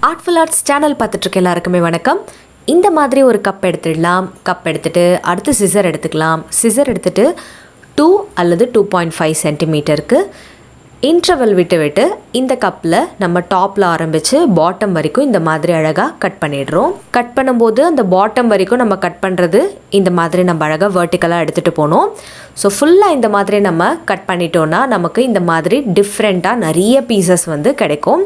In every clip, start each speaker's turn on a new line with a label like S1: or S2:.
S1: Artful arts channel பார்த்துட்ருக்க எல்லாருக்குமே வணக்கம். இந்த மாதிரி ஒரு கப் எடுத்துடலாம். கப் எடுத்துகிட்டு அடுத்து சிசர் எடுத்துக்கலாம். சிசர் எடுத்துகிட்டு 2 அல்லது 2.5 சென்டிமீட்டருக்கு இன்டர்வல் விட்டு இந்த கப்பில் நம்ம டாப்பில் ஆரம்பித்து பாட்டம் வரைக்கும் இந்த மாதிரி அழகாக கட் பண்ணிடுறோம். கட் பண்ணும்போது அந்த பாட்டம் வரைக்கும் நம்ம கட் பண்ணுறது இந்த மாதிரி நம்ம அழகாக வெர்டிக்கலாக எடுத்துகிட்டு போகணும். ஸோ ஃபுல்லாக இந்த மாதிரி நம்ம கட் பண்ணிட்டோன்னா நமக்கு இந்த மாதிரி டிஃப்ரெண்ட்டாக நிறைய பீசஸ் வந்து கிடைக்கும்.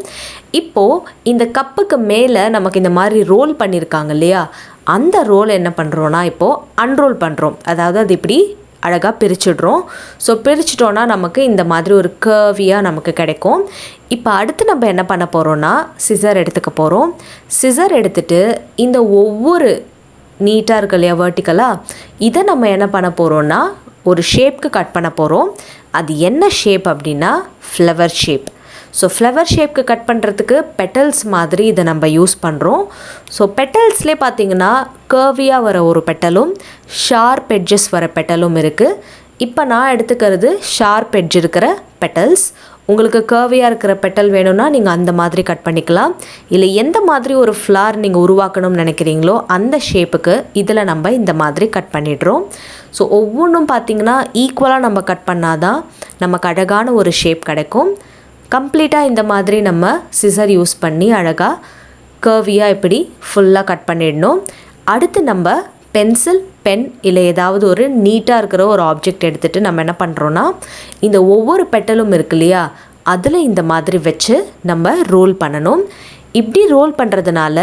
S1: இப்போது இந்த கப்புக்கு மேலே நமக்கு இந்த மாதிரி ரோல் பண்ணியிருக்காங்க இல்லையா, அந்த ரோல் என்ன பண்ணுறோன்னா இப்போது அன்ரோல் பண்ணுறோம். அதாவது அது இப்படி அழகாக பிரிச்சுடுறோம். ஸோ பிரிச்சிட்டோன்னா நமக்கு இந்த மாதிரி ஒரு கர்வியாக நமக்கு கிடைக்கும். இப்போ அடுத்து நம்ம என்ன பண்ண போகிறோன்னா சிசர் எடுத்துக்க போகிறோம். சிசர் எடுத்துகிட்டு இந்த ஒவ்வொரு நீட்டாக இருக்கு இல்லையா வெர்டிக்கலாக, இதை நம்ம என்ன பண்ண போகிறோன்னா ஒரு ஷேப்க்கு கட் பண்ண போகிறோம். அது என்ன ஷேப் அப்படின்னா ஃப்ளவர் ஷேப். ஸோ ஃப்ளவர் ஷேப்க்கு கட் பண்ணுறதுக்கு பெட்டல்ஸ் மாதிரி இதை நம்ம யூஸ் பண்ணுறோம். ஸோ பெட்டல்ஸ்லேயே பார்த்திங்கன்னா கர்வியாக வர ஒரு பெட்டலும் ஷார்ப் எட்ஜஸ் வர பெட்டலும் இருக்குது. இப்போ நான் எடுத்துக்கிறது ஷார்ப் எட்ஜ் இருக்கிற பெட்டல்ஸ். உங்களுக்கு கர்வியாக இருக்கிற பெட்டல் வேணும்னா நீங்கள் அந்த மாதிரி கட் பண்ணிக்கலாம். இல்லை எந்த மாதிரி ஒரு ஃப்ளார் நீங்கள் உருவாக்கணும்னு நினைக்கிறீங்களோ அந்த ஷேப்புக்கு இதில் நம்ம இந்த மாதிரி கட் பண்ணிடுறோம். ஸோ ஒவ்வொன்றும் பார்த்திங்கன்னா ஈக்குவலாக நம்ம கட் பண்ணாதான் நமக்கு அழகான ஒரு ஷேப் கிடைக்கும். கம்ப்ளீட்டாக இந்த மாதிரி நம்ம சிசர் யூஸ் பண்ணி அழகாக கர்வியாக இப்படி ஃபுல்லாக கட் பண்ணிடணும். அடுத்து நம்ம பென்சில், பென் இல்லை ஏதாவது ஒரு நீட்டாக இருக்கிற ஒரு ஆப்ஜெக்ட் எடுத்துகிட்டு நம்ம என்ன பண்ணுறோன்னா இந்த ஒவ்வொரு பெட்டலும் இருக்கு இல்லையா, அதில் இந்த மாதிரி வச்சு நம்ம ரோல் பண்ணணும். இப்படி ரோல் பண்ணுறதுனால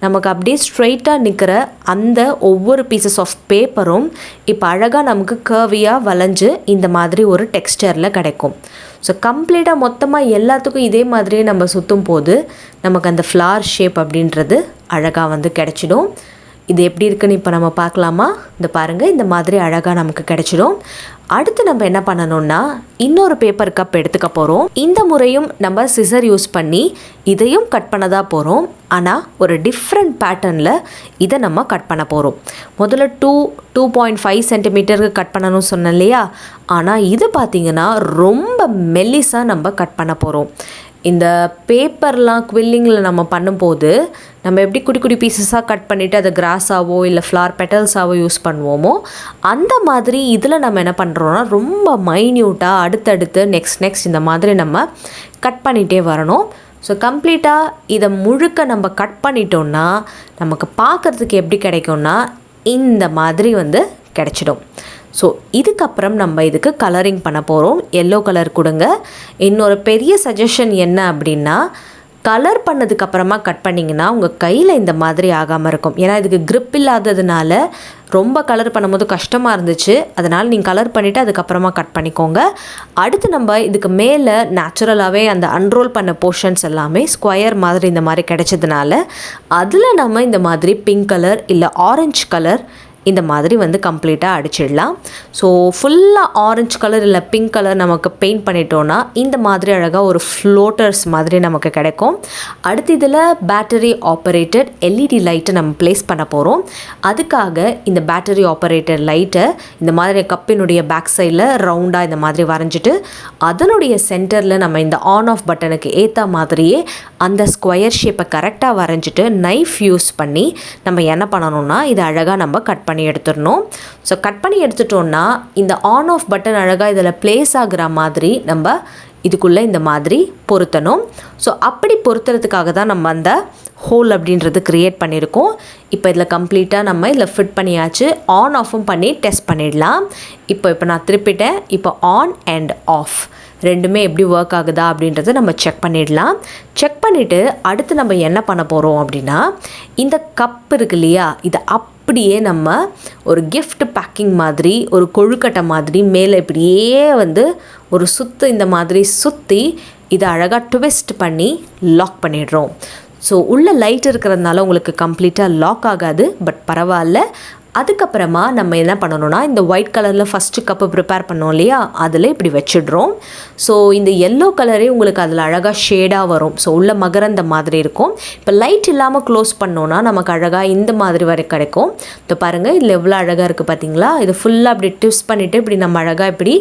S1: நமக்கு அப்படியே ஸ்ட்ரைட்டாக நிற்கிற அந்த ஒவ்வொரு பீசஸ் ஆஃப் பேப்பரும் இப்போ அழகாக நமக்கு கர்வியாக வளைஞ்சு இந்த மாதிரி ஒரு டெக்ஸ்டரில் கிடைக்கும். ஸோ கம்ப்ளீட்டாக மொத்தமாக எல்லாத்துக்கும் இதே மாதிரியே நம்ம சுற்றும் போது நமக்கு அந்த ஃப்ளார் ஷேப் அப்படின்றது அழகாக வந்து கிடச்சிடும். இது எப்படி இருக்குன்னு இப்போ நம்ம பார்க்கலாமா? இந்த பாருங்கள், இந்த மாதிரி அழகாக நமக்கு கிடைச்சிடும். அடுத்து நம்ம என்ன பண்ணணும்னா இன்னொரு பேப்பர் கப் எடுத்துக்க போகிறோம். இந்த முறையும் நம்ம சிசர் யூஸ் பண்ணி இதையும் கட் பண்ண தான் போகிறோம். ஆனால் ஒரு டிஃப்ரெண்ட் பேட்டர்னில் இதை நம்ம கட் பண்ண போகிறோம். முதல்ல 2.5 சென்டிமீட்டருக்கு கட் பண்ணணும்னு சொன்னேன் இல்லையா, ஆனால் இது பார்த்திங்கன்னா ரொம்ப மெல்லிஸாக நம்ம கட் பண்ண போகிறோம். இந்த பேப்பர்லாம் குவில்லிங்கில் நம்ம பண்ணும்போது நம்ம எப்படி குட்டி குட்டி பீசஸாக கட் பண்ணிவிட்டு அதை கிராஸாவோ இல்லை ஃப்ளார் பெட்டல்ஸாவோ யூஸ் பண்ணுவோமோ அந்த மாதிரி இதில் நம்ம என்ன பண்ணுறோன்னா ரொம்ப மைன்யூட்டாக அடுத்தடுத்து நெக்ஸ்ட் இந்த மாதிரி நம்ம கட் பண்ணிகிட்டே வரணும். ஸோ கம்ப்ளீட்டாக இதை முழுக்க நம்ம கட் பண்ணிட்டோன்னா நமக்கு பார்க்குறதுக்கு எப்படி கிடைக்கும்னா இந்த மாதிரி வந்து கிடைச்சிடும். ஸோ இதுக்கப்புறம் நம்ம இதுக்கு கலரிங் பண்ண போகிறோம். எல்லோ கலர் கொடுங்க. இன்னொரு பெரிய சஜஷன் என்ன அப்படின்னா கலர் பண்ணதுக்கப்புறமா கட் பண்ணிங்கன்னா உங்கள் கையில் இந்த மாதிரி ஆகாமல் இருக்கும். ஏன்னா இதுக்கு க்ரிப் இல்லாததுனால ரொம்ப கலர் பண்ணும்போது கஷ்டமாக இருந்துச்சு. அதனால் நீங்கள் கலர் பண்ணிவிட்டு அதுக்கப்புறமா கட் பண்ணிக்கோங்க. அடுத்து நம்ம இதுக்கு மேலே நேச்சுரலாகவே அந்த அன்ரோல் பண்ண போர்ஷன்ஸ் எல்லாமே ஸ்கொயர் மாதிரி இந்த மாதிரி கிடைச்சதுனால அதில் நம்ம இந்த மாதிரி பிங்க் கலர் இல்லை ஆரஞ்சு கலர் இந்த மாதிரி வந்து கம்ப்ளீட்டாக அடிச்சிடலாம். ஸோ ஃபுல்லாக ஆரஞ்சு கலர் இல்லை பிங்க் கலர் நமக்கு பெயிண்ட் பண்ணிட்டோன்னா இந்த மாதிரி அழகாக ஒரு ஃப்ளோட்டர்ஸ் மாதிரி நமக்கு கிடைக்கும். அடுத்து இதில் பேட்டரி ஆப்ரேட்டட் எல்இடி லைட்டை நம்ம ப்ளேஸ் பண்ண போகிறோம். அதுக்காக இந்த பேட்டரி ஆப்ரேட்டட் லைட்டை இந்த மாதிரி கப்பினுடைய பேக் சைடில் ரவுண்டாக இந்த மாதிரி வரைஞ்சிட்டு அதனுடைய சென்டரில் நம்ம இந்த ஆன் ஆஃப் பட்டனுக்கு ஏற்ற மாதிரியே அந்த ஸ்கொயர் ஷேப்பை கரெக்டாக வரைஞ்சிட்டு நைஃப் யூஸ் பண்ணி நம்ம என்ன பண்ணணும்னா இதை அழகாக நம்ம கட் பண்ணி எடுத்துடணும். ஸோ கட் பண்ணி எடுத்துட்டோன்னா இந்த ஆன் ஆஃப் பட்டன் அழகாக இதில் ப்ளேஸ் ஆகிற மாதிரி நம்ம இதுக்குள்ளே இந்த மாதிரி பொருத்தணும். ஸோ அப்படி பொருத்துறதுக்காக தான் நம்ம அந்த ஹோல் அப்படின்றது க்ரியேட் பண்ணியிருக்கோம். இப்போ இதில் கம்ப்ளீட்டாக நம்ம இதில் ஃபிட் பண்ணியாச்சு. ஆன் ஆஃபும் பண்ணி டெஸ்ட் பண்ணிடலாம். இப்போ நான் திருப்பிட்டேன். இப்போ ஆன் அண்ட் ஆஃப் ரெண்டுமே எப்படி ஒர்க் ஆகுதா அப்படின்றத நம்ம செக் பண்ணிடலாம். செக் பண்ணிவிட்டு அடுத்து நம்ம என்ன பண்ண போகிறோம் அப்படின்னா இந்த கப் இருக்கு இல்லையா, இதை அப்படியே நம்ம ஒரு கிஃப்ட் பேக்கிங் மாதிரி ஒரு கொழுக்கட்டை மாதிரி மேலே இப்படியே வந்து ஒரு சுற்று இந்த மாதிரி சுற்றி இதை அழகாக ட்விஸ்ட் பண்ணி லாக் பண்ணிடுறோம். ஸோ உள்ள லைட் இருக்கிறதுனால உங்களுக்கு கம்ப்ளீட்டாக லாக் ஆகாது, பட் பரவாயில்ல. அதுக்கப்புறமா நம்ம என்ன பண்ணணும்னா இந்த ஒயிட் கலரில் ஃபஸ்ட்டு கப்பு ப்ரிப்பேர் பண்ணோம் இல்லையா, அதில் இப்படி வச்சிடுறோம். ஸோ இந்த எல்லோ கலரே உங்களுக்கு அதில் அழகாக ஷேடாக வரும். ஸோ உள்ள மகரந்த மாதிரி இருக்கும். இப்போ லைட் இல்லாமல் க்ளோஸ் பண்ணோன்னா நமக்கு அழகாக இந்த மாதிரி வரை கிடைக்கும். இப்போ பாருங்கள், இதில் எவ்வளோ அழகாக இருக்குது பார்த்தீங்களா. இது ஃபுல்லாக அப்படி ட்விஸ்ட் பண்ணிவிட்டு இப்படி நம்ம அழகாக இப்படி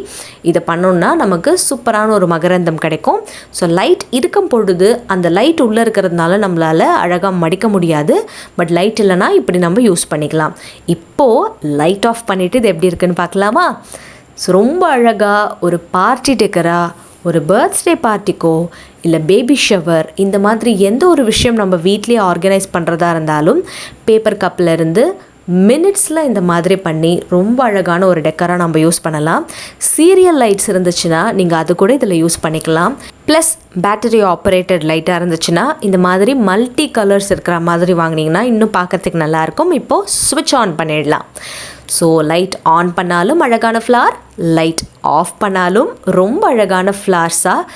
S1: இதை பண்ணோன்னா நமக்கு சூப்பரான ஒரு மகரந்தம் கிடைக்கும். ஸோ லைட் இருக்கும் பொழுது அந்த லைட் உள்ளே இருக்கிறதுனால நம்மளால் அழகாக மடிக்க முடியாது. பட் லைட் இல்லைனா இப்படி நம்ம யூஸ் பண்ணிக்கலாம். இப்போது லைட் ஆஃப் பண்ணிவிட்டு இது எப்படி இருக்குன்னு பார்க்கலாமா. ஸோ ரொம்ப அழகாக ஒரு பார்ட்டி டெக்கரா, ஒரு பர்த்டே பார்ட்டிக்கோ இல்லை பேபி ஷவர், இந்த மாதிரி எந்த ஒரு விஷயம் நம்ம வீட்லேயே ஆர்கனைஸ் பண்ணுறதா இருந்தாலும் பேப்பர் கப்பில் இருந்து மினிட்ஸில் இந்த மாதிரி பண்ணி ரொம்ப அழகான ஒரு டெக்கராக நம்ம யூஸ் பண்ணலாம். சீரியல் லைட்ஸ் இருந்துச்சுன்னா நீங்கள் அது கூட இதில் யூஸ் பண்ணிக்கலாம். ப்ளஸ் பேட்டரி ஆப்ரேட்டட் லைட்டாக இருந்துச்சுன்னா இந்த மாதிரி மல்டி கலர்ஸ் இருக்கிற மாதிரி வாங்கினீங்கன்னா இன்னும் பார்க்கறதுக்கு நல்லாயிருக்கும். இப்போது ஸ்விட்ச் ஆன் பண்ணிடலாம். ஸோ லைட் ஆன் பண்ணாலும் அழகான ஃப்ளார், லைட் ஆஃப் பண்ணாலும் ரொம்ப அழகான ஃப்ளார்ஸாக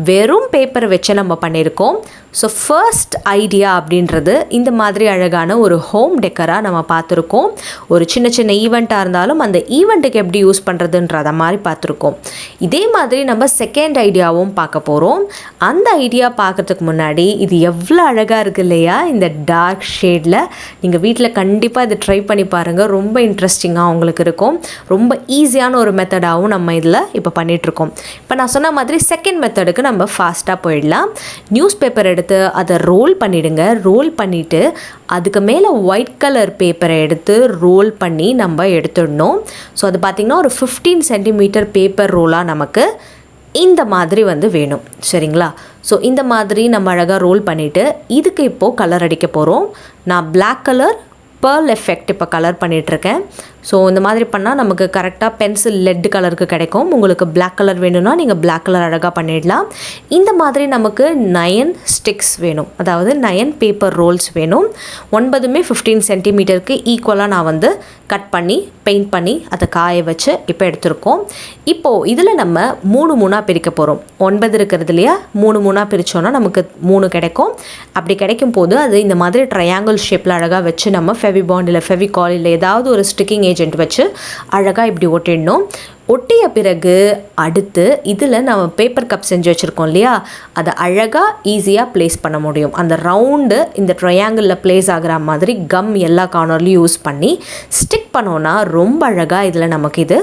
S1: வெறும் பேப்பரை வச்சு நம்ம பண்ணியிருக்கோம். ஸோ ஃபர்ஸ்ட் ஐடியா அப்படின்றது இந்த மாதிரி அழகான ஒரு ஹோம் டெக்கராக நம்ம பார்த்துருக்கோம். ஒரு சின்ன சின்ன ஈவெண்ட்டாக இருந்தாலும் அந்த ஈவெண்ட்டுக்கு எப்படி யூஸ் பண்ணுறதுன்றத மாதிரி பார்த்துருக்கோம். இதே மாதிரி நம்ம செகண்ட் ஐடியாவும் பார்க்க போகிறோம். அந்த ஐடியா பார்க்குறதுக்கு முன்னாடி இது எவ்வளோ அழகாக இருக்குது இல்லையா, இந்த டார்க் ஷேடில். நீங்கள் வீட்டில் கண்டிப்பாக இதை ட்ரை பண்ணி பாருங்கள். ரொம்ப இன்ட்ரெஸ்டிங்காக உங்களுக்கு இருக்கும். ரொம்ப ஈஸியான ஒரு மெத்தடாகவும் நம்ம இதில் இப்போ பண்ணிகிட்ருக்கோம். இப்போ நான் சொன்ன மாதிரி செகண்ட் மெத்தடுக்கு நம்ம ஃபாஸ்ட்டாக போயிடலாம். நியூஸ் பேப்பர் எடுத்து அதை ரோல் பண்ணிவிடுங்க. ரோல் பண்ணிவிட்டு அதுக்கு மேலே ஒயிட் கலர் பேப்பரை எடுத்து ரோல் பண்ணி நம்ம எடுத்துடணும். ஸோ அது பார்த்திங்கன்னா ஒரு 15 சென்டிமீட்டர் பேப்பர் ரோலாக நமக்கு இந்த மாதிரி வேணும். சரிங்களா. ஸோ இந்த மாதிரி நம்ம அழகாக ரோல் பண்ணிவிட்டு இதுக்கு இப்போது கலர் அடிக்க போகிறோம். நான் பிளாக் கலர் பேர்ல் எஃபெக்ட் இப்போ கலர் பண்ணிகிட்ருக்கேன். ஸோ இந்த மாதிரி பண்ணால் நமக்கு கரெக்டாக பென்சில் லெட் கலருக்கு கிடைக்கும். உங்களுக்கு பிளாக் கலர் வேணும்னா நீங்கள் பிளாக் கலர் அழகாக பண்ணிடலாம். இந்த மாதிரி நமக்கு 9 ஸ்டிக்ஸ் வேணும், அதாவது 9 பேப்பர் ரோல்ஸ் வேணும். 9மே 15 சென்டிமீட்டருக்கு ஈக்குவலாக நான் கட் பண்ணி பெயிண்ட் பண்ணி அதை காய வச்சு இப்போ எடுத்துருக்கோம். இப்போது இதில் நம்ம 3 மூணாக பிரிக்க போகிறோம். 9 இருக்கிறது இல்லையா, 3 மூணாக பிரித்தோன்னா நமக்கு 3 கிடைக்கும். அப்படி கிடைக்கும் போது அது இந்த மாதிரி ட்ரையாங்கிள் ஷேப்பில் அழகாக வச்சு நம்ம ஃபெவிபாண்ட் இல்லை ஃபெவிகால் இல்லை ஏதாவது ஒரு ஸ்டிக்கிங் ஏஜென்ட் வச்சு அழகாக இப்படி ஒட்டிடணும். ஒட்டிய பிறகு அடுத்து இதில் நம்ம பேப்பர் கப் செஞ்சு வச்சுருக்கோம் இல்லையா, அதை அழகாக ஈஸியாக ப்ளேஸ் பண்ண முடியும். அந்த ரவுண்டு இந்த ட்ரையாங்கிளில் ப்ளேஸ் ஆகிற மாதிரி கம் எல்லா கார்னர்லையும் யூஸ் பண்ணி ஸ்டிக் பண்ணோன்னா ரொம்ப அழகாக இதில் நமக்கு இது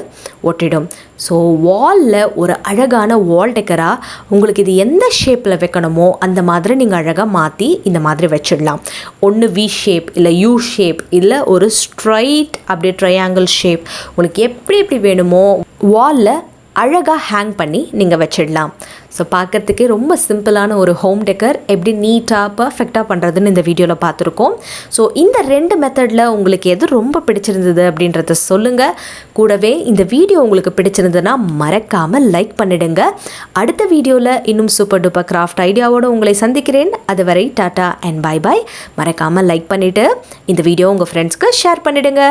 S1: ஒட்டிடும். ஸோ வாலில் ஒரு அழகான வால் டெக்கராக உங்களுக்கு இது எந்த ஷேப்பில் வைக்கணுமோ அந்த மாதிரி நீங்கள் அழகாக மாற்றி இந்த மாதிரி வச்சிடலாம். ஒன்று வி ஷேப் இல்லை யூ ஷேப் இல்லை ஒரு ஸ்ட்ரைட் அப்படியே ட்ரையாங்கிள் ஷேப், உங்களுக்கு எப்படி வேணுமோ வாலில் அழகாக ஹேங் பண்ணி நீங்கள் வச்சிடலாம். ஸோ பார்க்குறதுக்கே ரொம்ப சிம்பிளான ஒரு ஹோம் டெக்கர் எப்படி நீட்டாக பர்ஃபெக்டாக பண்ணுறதுன்னு இந்த வீடியோவில் பார்த்துருக்கோம். ஸோ இந்த 2 மெத்தடில் உங்களுக்கு எது ரொம்ப பிடிச்சிருந்தது அப்படின்றத சொல்லுங்கள். கூடவே இந்த வீடியோ உங்களுக்கு பிடிச்சிருந்ததுன்னா மறக்காமல் லைக் பண்ணிடுங்க. அடுத்த வீடியோவில் இன்னும் சூப்பர் டூப்பர் கிராஃப்ட் ஐடியாவோடு உங்களை சந்திக்கிறேன். அதுவரை டாட்டா அண்ட் பை பாய். மறக்காமல் லைக் பண்ணிவிட்டு இந்த வீடியோ உங்கள் ஃப்ரெண்ட்ஸ்க்கு ஷேர் பண்ணிவிடுங்க.